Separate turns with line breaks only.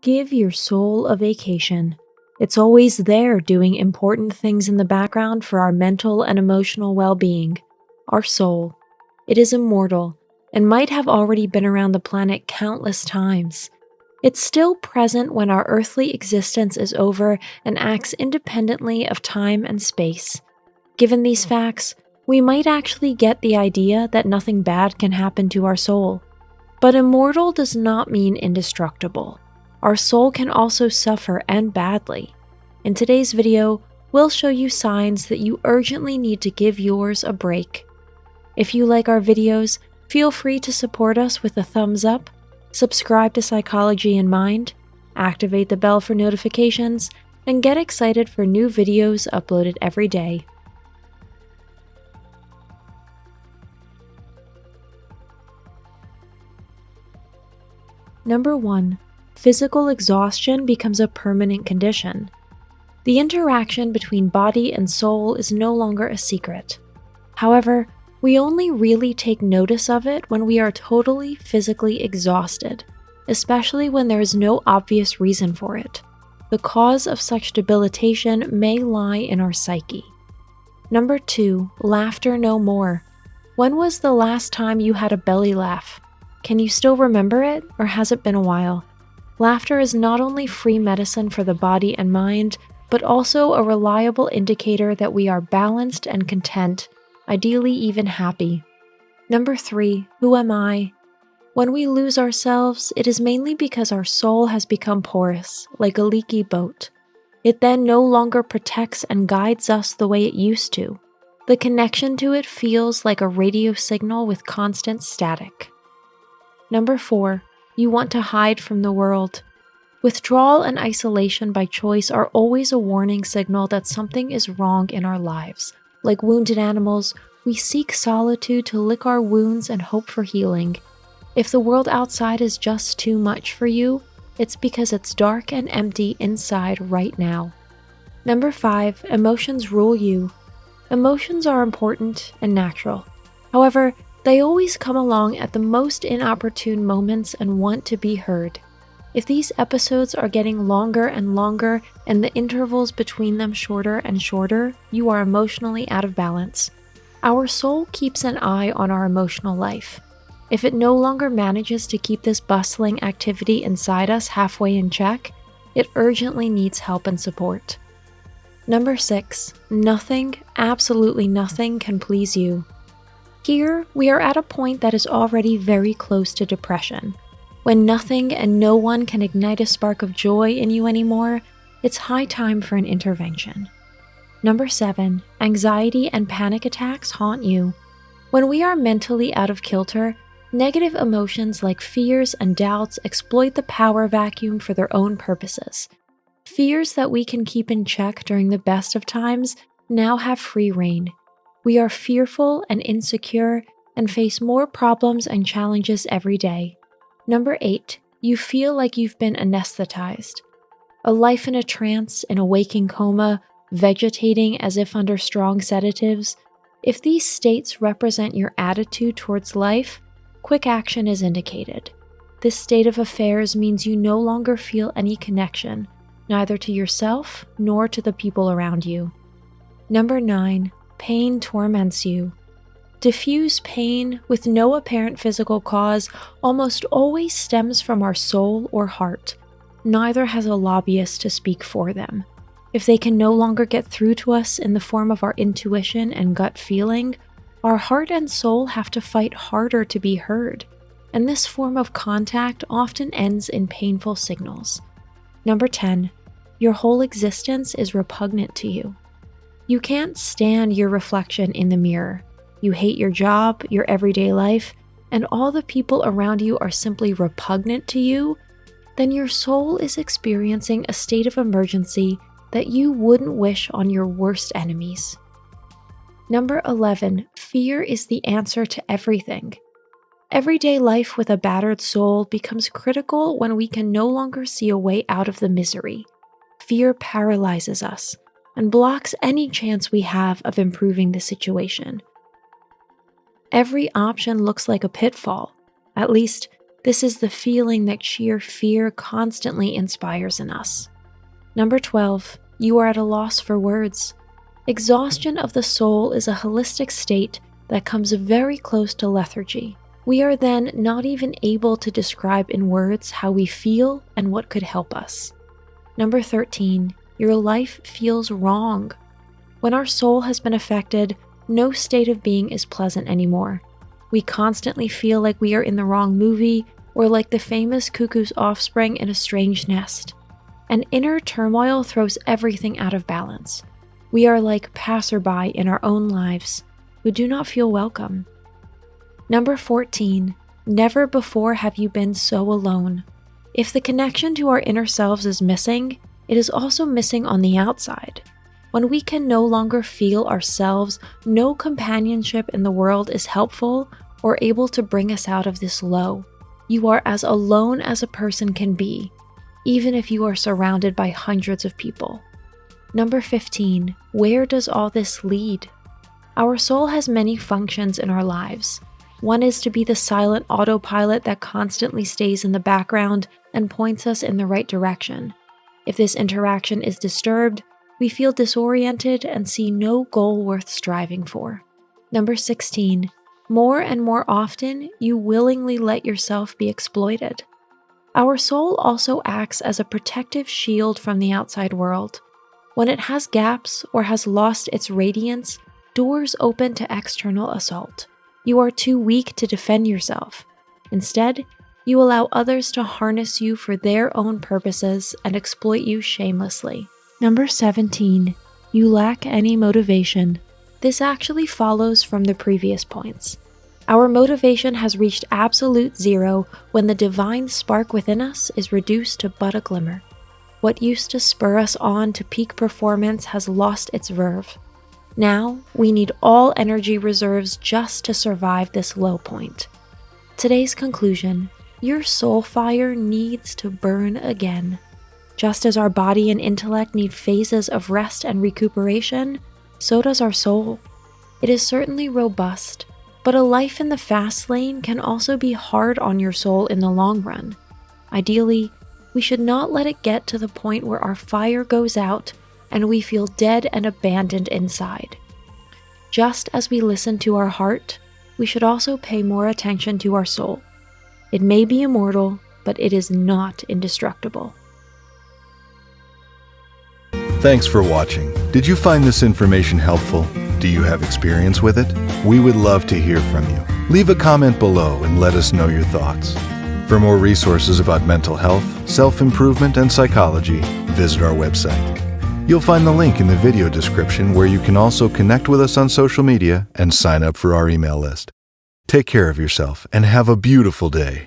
Give your soul a vacation. It's always there doing important things in the background for our mental and emotional well-being. Our soul. It is immortal and might have already been around the planet countless times. It's still present when our earthly existence is over and acts independently of time and space. Given these facts, we might actually get the idea that nothing bad can happen to our soul. But immortal does not mean indestructible. Our soul can also suffer, and badly. In today's video, we'll show you signs that you urgently need to give yours a break. If you like our videos, feel free to support us with a thumbs up, subscribe to Psychology in Mind, activate the bell for notifications, and get excited for new videos uploaded every day. Number 1. Physical exhaustion becomes a permanent condition. The interaction between body and soul is no longer a secret. However, we only really take notice of it when we are totally physically exhausted, especially when there is no obvious reason for it. The cause of such debilitation may lie in our psyche. Number 2. Laughter no more. When was the last time you had a belly laugh? Can you still remember it, or has it been a while? Laughter is not only free medicine for the body and mind, but also a reliable indicator that we are balanced and content, ideally even happy. Number 3. Who am I? When we lose ourselves, it is mainly because our soul has become porous, like a leaky boat. It then no longer protects and guides us the way it used to. The connection to it feels like a radio signal with constant static. Number 4. You want to hide from the world. Withdrawal and isolation by choice are always a warning signal that something is wrong in our lives. Like wounded animals, we seek solitude to lick our wounds and hope for healing. If the world outside is just too much for you, it's because it's dark and empty inside right now. Number 5. Emotions rule you. Emotions are important and natural. However, they always come along at the most inopportune moments and want to be heard. If these episodes are getting longer and longer and the intervals between them shorter and shorter, you are emotionally out of balance. Our soul keeps an eye on our emotional life. If it no longer manages to keep this bustling activity inside us halfway in check, it urgently needs help and support. Number 6. Nothing, absolutely nothing, can please you. Here, we are at a point that is already very close to depression. When nothing and no one can ignite a spark of joy in you anymore, it's high time for an intervention. Number 7. Anxiety and panic attacks haunt you. When we are mentally out of kilter, negative emotions like fears and doubts exploit the power vacuum for their own purposes. Fears that we can keep in check during the best of times now have free rein. We are fearful and insecure and face more problems and challenges every day. Number 8. You feel like you've been anesthetized. A life in a trance, in a waking coma, vegetating as if under strong sedatives. If these states represent your attitude towards life, quick action is indicated. This state of affairs means you no longer feel any connection, neither to yourself nor to the people around you. Number 9. Pain torments you. Diffuse pain with no apparent physical cause almost always stems from our soul or heart. Neither has a lobbyist to speak for them. If they can no longer get through to us in the form of our intuition and gut feeling, our heart and soul have to fight harder to be heard, and this form of contact often ends in painful signals. Number 10. Your whole existence is repugnant to you. You can't stand your reflection in the mirror. You hate your job, your everyday life, and all the people around you are simply repugnant to you, then your soul is experiencing a state of emergency that you wouldn't wish on your worst enemies. Number 11. Fear is the answer to everything. Everyday life with a battered soul becomes critical when we can no longer see a way out of the misery. Fear paralyzes us and blocks any chance we have of improving the situation. Every option looks like a pitfall. At least, This is the feeling that sheer fear constantly inspires in us. Number 12, you are at a loss for words. Exhaustion of the soul is a holistic state that comes very close to lethargy. We are then not even able to describe in words how we feel and what could help us. Number 13, your life feels wrong. When our soul has been affected, no state of being is pleasant anymore. We constantly feel like we are in the wrong movie or like the famous cuckoo's offspring in a strange nest. An inner turmoil throws everything out of balance. We are like passerby in our own lives who do not feel welcome. Number 14, never before have you been so alone. If the connection to our inner selves is missing, it is also missing on the outside. When we can no longer feel ourselves, no companionship in the world is helpful or able to bring us out of this low. You are as alone as a person can be, even if you are surrounded by hundreds of people. Number 15, where does all this lead? Our soul has many functions in our lives. One is to be the silent autopilot that constantly stays in the background and points us in the right direction. If this interaction is disturbed, we feel disoriented and see no goal worth striving for. Number 16, more and more often, you willingly let yourself be exploited. Our soul also acts as a protective shield from the outside world. When it has gaps or has lost its radiance, doors open to external assault. You are too weak to defend yourself. Instead, you allow others to harness you for their own purposes and exploit you shamelessly. Number 17, you lack any motivation. This actually follows from the previous points. Our motivation has reached absolute zero when the divine spark within us is reduced to but a glimmer. What used to spur us on to peak performance has lost its verve. Now, we need all energy reserves just to survive this low point. Today's conclusion, your soul fire needs to burn again. Just as our body and intellect need phases of rest and recuperation, so does our soul. It is certainly robust, but a life in the fast lane can also be hard on your soul in the long run. Ideally, we should not let it get to the point where our fire goes out and we feel dead and abandoned inside. Just as we listen to our heart, we should also pay more attention to our soul. It may be immortal, but it is not indestructible.
Thanks for watching. Did you find this information helpful? Do you have experience with it? We would love to hear from you. Leave a comment below and let us know your thoughts. For more resources about mental health, self-improvement, and psychology, visit our website. You'll find the link in the video description where you can also connect with us on social media and sign up for our email list. Take care of yourself and have a beautiful day.